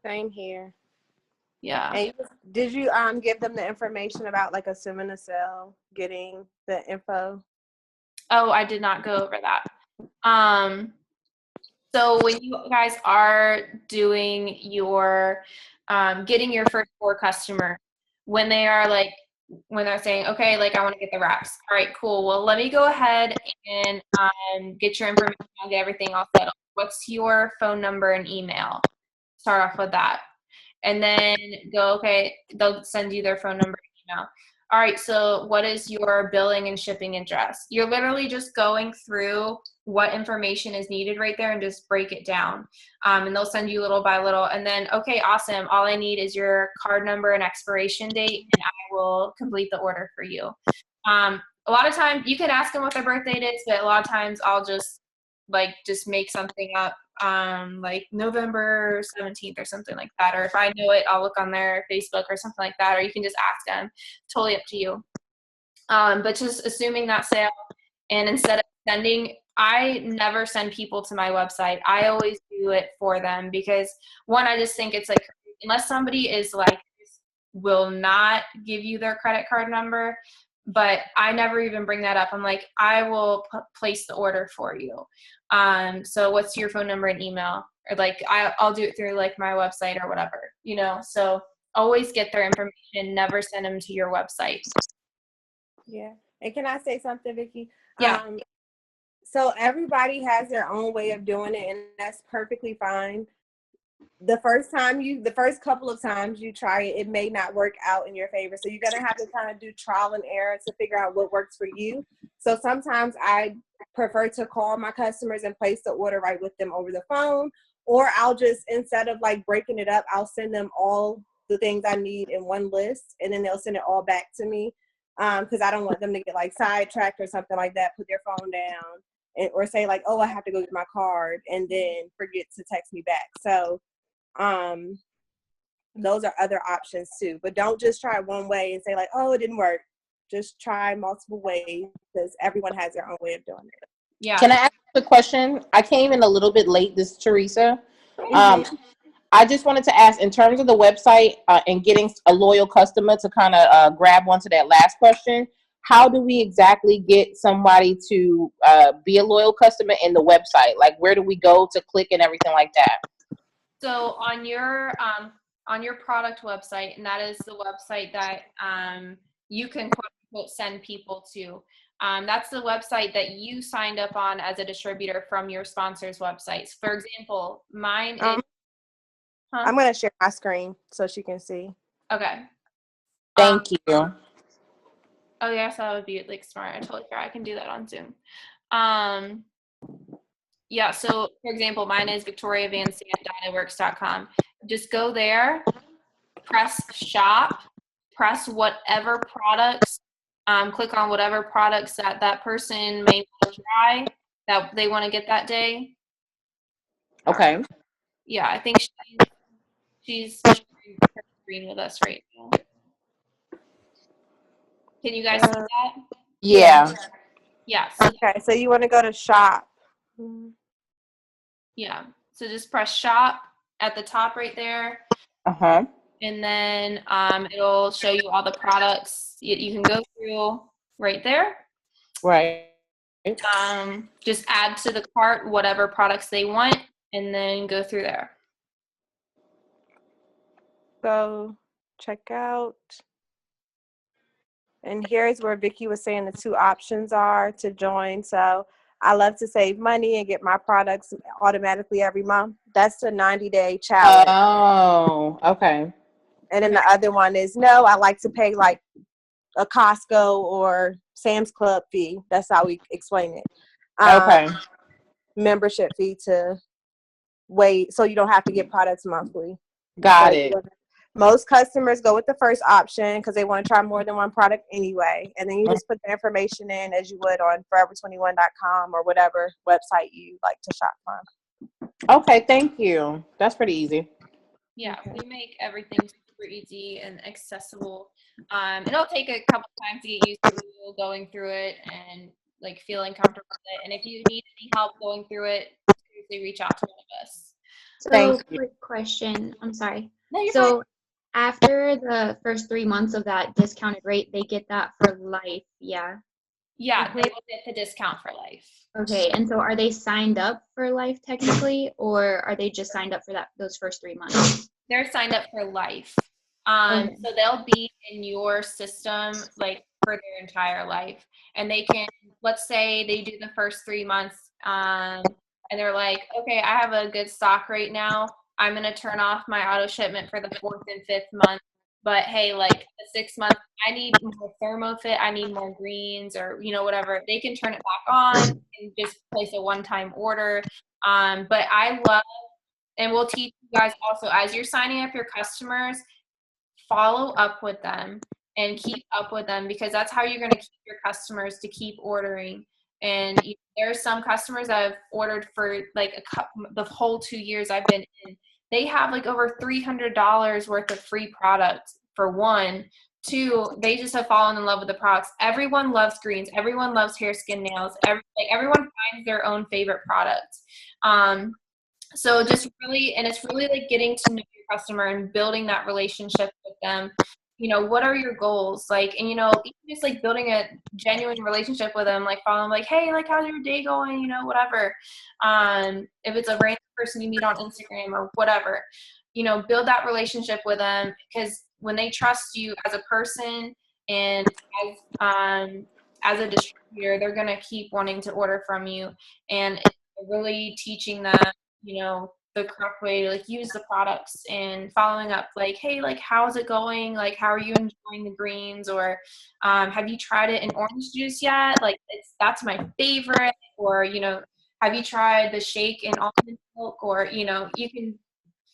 Speaker 5: Same here.
Speaker 1: Yeah.
Speaker 5: And did you give them the information about like assuming a sale, getting the info?
Speaker 1: Oh, I did not go over that. So when you guys are doing your, getting your first 4 customers, when they're saying, okay, like I want to get the wraps. All right, cool. Well, let me go ahead and get your information. I'll get everything all settled. What's your phone number and email? Start off with that. And then go, okay, they'll send you their phone number and email. All right, so what is your billing and shipping address? You're literally just going through what information is needed right there and just break it down. And they'll send you little by little. And then, okay, awesome. All I need is your card number and expiration date, and I will complete the order for you. A lot of times, you can ask them what their birthday is, but a lot of times I'll just make something up, like November 17th or something like that. Or if I know it, I'll look on their Facebook or something like that, or you can just ask them. Totally up to you. But just assuming that sale, and instead of I never send people to my website. I always do it for them because, one, I just think it's like, unless somebody is like, will not give you their credit card number, but I never even bring that up. I'm like, I will place the order for you. So what's your phone number and email? Or like, I'll do it through like my website or whatever, so always get their information, never send them to your website.
Speaker 5: Yeah. And can I say something, Vicki?
Speaker 1: Yeah.
Speaker 5: So everybody has their own way of doing it, and that's perfectly fine. The first couple of times you try it, it may not work out in your favor. So you're going to have to kind of do trial and error to figure out what works for you. So sometimes I prefer to call my customers and place the order right with them over the phone, or I'll just, instead of like breaking it up, I'll send them all the things I need in one list, and then they'll send it all back to me. Because I don't want them to get like sidetracked or something like that, put their phone down, or say like, oh, I have to go get my card, and then forget to text me back. So those are other options too. But don't just try one way and say like, oh, it didn't work. Just try multiple ways, because everyone has their own way of doing it.
Speaker 1: Yeah.
Speaker 6: Can I ask a question? I came in a little bit late. This is Teresa. I just wanted to ask, in terms of the website and getting a loyal customer, to kind of grab onto that last question, how do we exactly get somebody to be a loyal customer in the website? Like, where do we go to click and everything like that?
Speaker 1: So on your product website, and that is the website that you can quote unquote send people to. That's the website that you signed up on as a distributor from your sponsors' websites. For example, mine is.
Speaker 5: I'm going to share my screen so she can see.
Speaker 1: Okay.
Speaker 6: Thank you.
Speaker 1: Oh, yes, that would be like smart. I totally forgot. I can do that on Zoom. Yeah, so for example, mine is victoriavancey@dynaworks.com. Just go there, press shop, press whatever products, click on whatever products that person may want to try, that they want to get that day.
Speaker 6: Okay.
Speaker 1: Yeah, I think she's sharing her screen with us right now. Can you guys see that?
Speaker 6: Yeah.
Speaker 1: Yeah. So
Speaker 5: Okay, so you want to go to shop.
Speaker 1: yeah. So just press shop at the top right there.
Speaker 6: Uh-huh.
Speaker 1: And then it'll show you all the products you can go through right there.
Speaker 6: Right.
Speaker 1: Just add to the cart whatever products they want, and then go through there.
Speaker 5: So check out. And here's where Vicky was saying the two options are to join. So I love to save money and get my products automatically every month. That's the 90-day challenge.
Speaker 6: Oh, okay.
Speaker 5: And then the other one is no, I like to pay like a Costco or Sam's Club fee. That's how we explain it.
Speaker 6: Okay.
Speaker 5: Membership fee to wait so you don't have to get products monthly.
Speaker 6: Got
Speaker 5: So
Speaker 6: it.
Speaker 5: most customers go with the first option because they want to try more than one product anyway. And then you just put the information in as you would on forever21.com or whatever website you like to shop from.
Speaker 6: Okay, thank you. That's pretty easy.
Speaker 1: Yeah, we make everything super easy and accessible. It'll take a couple times to get used to going through it and like feeling comfortable with it. And if you need any help going through it, seriously reach out to one of us.
Speaker 2: So,
Speaker 6: Thank you.
Speaker 2: quick question. I'm sorry.
Speaker 1: No, you're
Speaker 2: So, after the first 3 months of that discounted rate, they get that for life. Yeah.
Speaker 1: Yeah, they will get the discount for life.
Speaker 2: Okay. And so, are they signed up for life technically, or are they just signed up for those first 3 months?
Speaker 1: They're signed up for life.
Speaker 2: Okay.
Speaker 1: So they'll be in your system like for their entire life. And they can, let's say they do the first 3 months, and they're like, okay, I have a good stock right now. I'm going to turn off my auto shipment for the 4th and 5th month. But hey, like the 6th month, I need more ThermoFit, I need more greens, or whatever. They can turn it back on and just place a one-time order. But I love, and we'll teach you guys also as you're signing up your customers, follow up with them and keep up with them, because that's how you're going to keep your customers to keep ordering. And there are some customers that have ordered for like the whole 2 years I've been in. They have like over $300 worth of free product for one. Two, they just have fallen in love with the products. Everyone loves greens. Everyone loves hair, skin, nails. Everyone finds their own favorite product. So just really, and it's really like getting to know your customer and building that relationship with them. What are your goals? Like, and even just like building a genuine relationship with them, like following like, hey, like how's your day going? Whatever. If it's a random person you meet on Instagram or whatever, build that relationship with them, because when they trust you as a person and as a distributor, they're gonna keep wanting to order from you. And really teaching them the correct way to like use the products and following up like, hey, like how's it going, like how are you enjoying the greens, or have you tried it in orange juice yet, like that's my favorite, or have you tried the shake in almond milk, or you can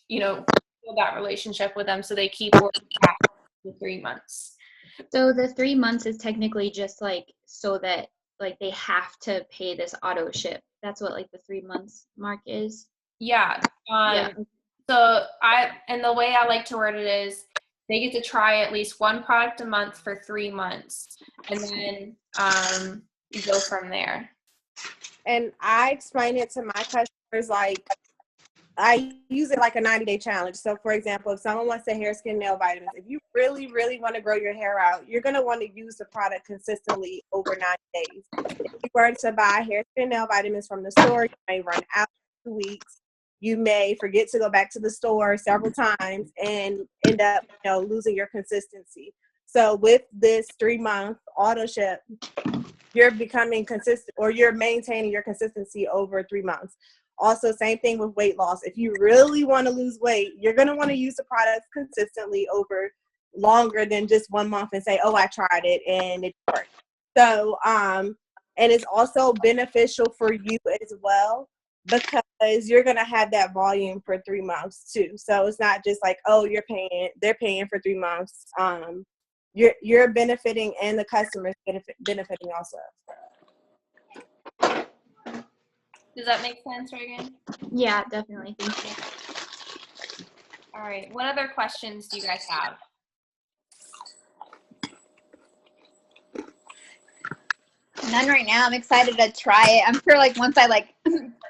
Speaker 1: build that relationship with them so they keep working back for 3 months.
Speaker 2: So the 3 months is technically just like so that like they have to pay this auto ship. That's what like the 3 months mark is.
Speaker 1: Yeah.
Speaker 2: Yeah.
Speaker 1: So and the way I like to word it is they get to try at least one product a month for 3 months, and then you go from there.
Speaker 5: And I explain it to my customers like I use it like a 90-day challenge. So, for example, if someone wants the hair, skin, nail vitamins, if you really, really want to grow your hair out, you're going to want to use the product consistently over 90 days. If you were to buy hair, skin, nail vitamins from the store, you may run out in 2 weeks. You may forget to go back to the store several times and end up, losing your consistency. So with this 3-month auto ship, you're becoming consistent, or you're maintaining your consistency over 3 months. Also, same thing with weight loss. If you really want to lose weight, you're going to want to use the products consistently over longer than just 1 month and say, oh, I tried it and it worked. So, and it's also beneficial for you as well, because you're going to have that volume for 3 months too. So it's not just like, oh, they're paying for 3 months. You're benefiting, and the customer's benefiting also.
Speaker 1: Does that make sense, Reagan?
Speaker 2: Yeah, definitely. Thank you.
Speaker 1: All right. What other questions do you guys have?
Speaker 3: None right now. I'm excited to try it. I'm sure like once I like,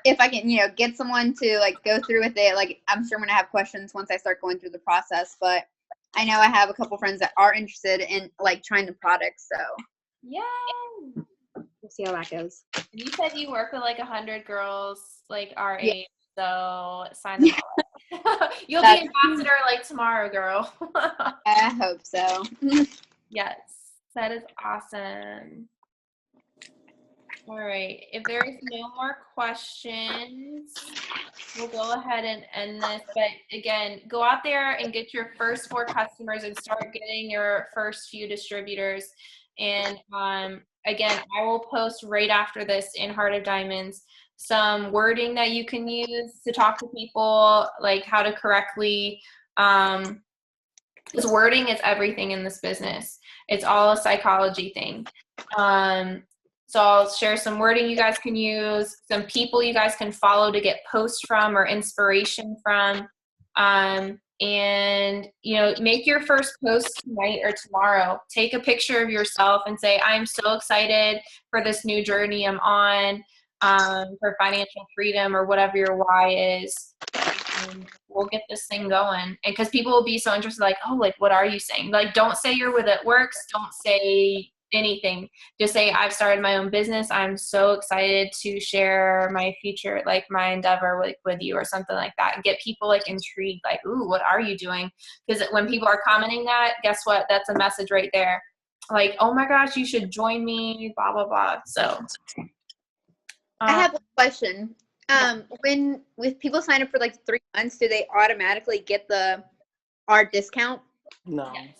Speaker 3: if I can, get someone to like go through with it, like I'm sure I'm gonna have questions once I start going through the process. But I know I have a couple friends that are interested in like trying the product, so
Speaker 1: Yeah.
Speaker 3: we'll see how that goes.
Speaker 1: And you said you work with like 100 girls like our age, so sign them all up. You'll be
Speaker 3: That's-
Speaker 1: ambassador like tomorrow, girl.
Speaker 3: I hope so.
Speaker 1: Yes, that is awesome. All right, if there's no more questions, we'll go ahead and end this. But again, go out there and get your first 4 customers and start getting your first few distributors. And again, I will post right after this in Heart of Diamonds some wording that you can use to talk to people, like how to correctly, because wording is everything in this business. It's all a psychology thing. So I'll share some wording you guys can use, some people you guys can follow to get posts from or inspiration from. And, you know, make your first post tonight or tomorrow. Take a picture of yourself and say, I'm so excited for this new journey I'm on, for financial freedom or whatever your why is. And we'll get this thing going. And because people will be so interested, like, oh, like, what are you saying? Like, don't say you're with It Works. Don't say anything. Just say, I've started my own business. I'm so excited to share my future, like my endeavor with you or something like that. And get people like intrigued, like, ooh, what are you doing? Because when people are commenting that, guess what? That's a message right there. Like, oh my gosh, you should join me, blah, blah, blah. So.
Speaker 3: I have a question. With people sign up for like 3 months, do they automatically get our discount?
Speaker 6: No.
Speaker 1: Yes.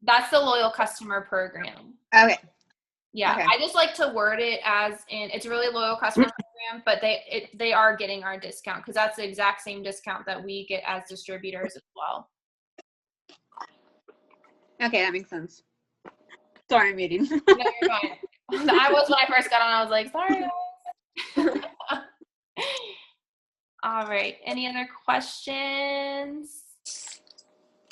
Speaker 1: That's the loyal customer program.
Speaker 3: Okay.
Speaker 1: Yeah,
Speaker 3: Okay.
Speaker 1: I just like to word it as in it's a really loyal customer program, but they are getting our discount because that's the exact same discount that we get as distributors as well.
Speaker 3: Okay, that makes sense. Sorry, I'm eating.
Speaker 1: No, you're fine. I was when I first got on. I was like, sorry. Guys." All right. Any other questions?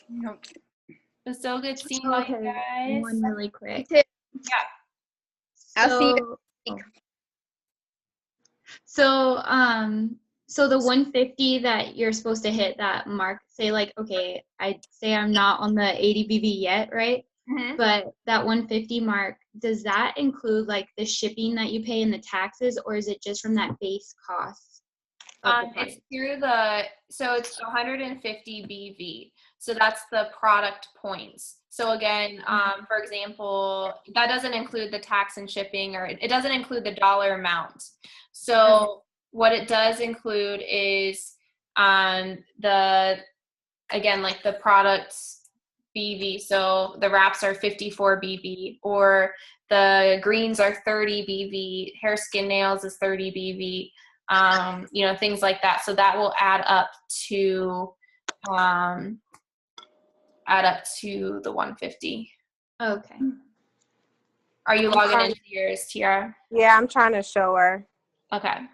Speaker 3: Nope.
Speaker 1: It was so good seeing all you guys.
Speaker 2: One really quick.
Speaker 1: Yeah.
Speaker 3: I'll see you.
Speaker 2: So the 150 that you're supposed to hit that mark, say like, okay, I'd say I'm not on the 80 BV yet, right?
Speaker 1: Mhm.
Speaker 2: But that 150 mark, does that include like the shipping that you pay and the taxes, or is it just from that base cost?
Speaker 1: It's through so it's 150 BV. So that's the product points. So again, for example, that doesn't include the tax and shipping, or it doesn't include the dollar amount. So what it does include is like the products BV. So the wraps are 54 BV, or the greens are 30 BV, hair, skin, nails is 30 BV. Things like that. So that will add up to the 150.
Speaker 2: Okay.
Speaker 1: Are you logging into yours, Tiara?
Speaker 5: Yeah, I'm trying to show her.
Speaker 1: Okay.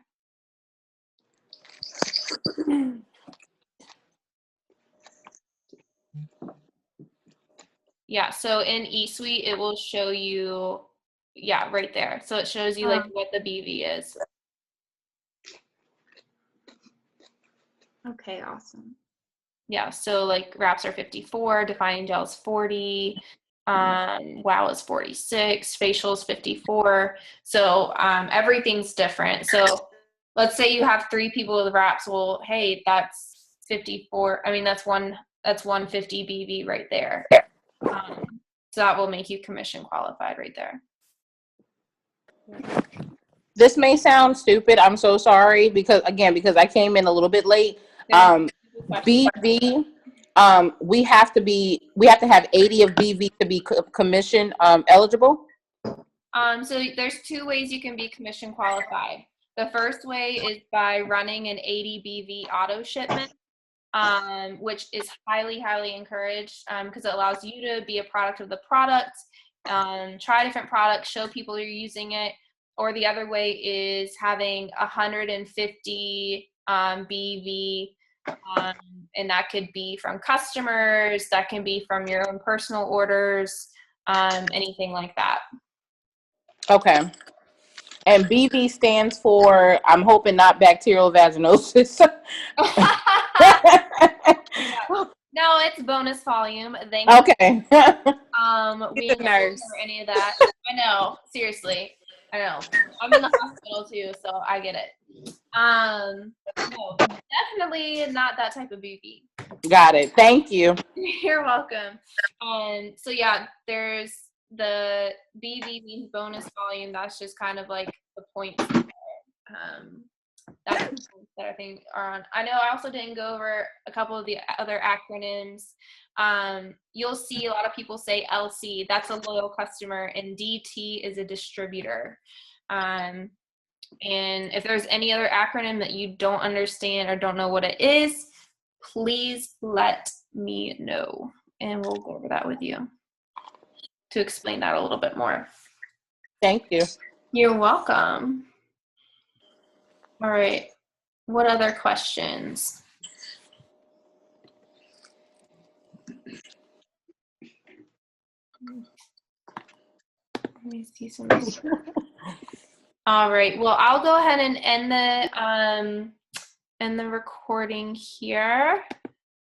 Speaker 1: Yeah, so in eSuite, it will show you, right there. So it shows you like what the BV is.
Speaker 2: Okay, awesome.
Speaker 1: Yeah, so like wraps are 54, defining gel is 40, wow is 46, facial is 54. So everything's different. So let's say you have 3 people with wraps. Well, hey, that's 54. I mean, that's 150 BV right there. So that will make you commission qualified right there.
Speaker 6: This may sound stupid. I'm so sorry because I came in a little bit late. BV, we have to have 80 of BV to be commission eligible.
Speaker 1: So there's 2 ways you can be commission qualified. The first way is by running an 80 BV auto shipment, which is highly, highly encouraged because it allows you to be a product of the product, try different products, show people you're using it. Or the other way is having 150 BV, and that could be from customers, that can be from your own personal orders, anything like that.
Speaker 6: Okay. And BV stands for, I'm hoping not bacterial vaginosis.
Speaker 1: No, it's bonus volume. Thank
Speaker 6: Okay.
Speaker 1: you. We
Speaker 5: the
Speaker 1: don't
Speaker 5: nurse.
Speaker 1: cover any of that. I know, seriously. I know. I'm in the hospital too, so I get it. No, definitely not that type of BV.
Speaker 6: Got it. Thank you.
Speaker 1: You're welcome. So yeah, there's the BV means bonus volume. That's just kind of like the points that's the points that I think are on. I know I also didn't go over a couple of the other acronyms. You'll see a lot of people say LC. That's a loyal customer, and DT is a distributor. And if there's any other acronym that you don't understand or don't know what it is, please let me know, and we'll go over that with you to explain that a little bit more.
Speaker 6: Thank you.
Speaker 1: You're welcome. All right. What other questions? Let me see some. All right. Well, I'll go ahead and end the recording here.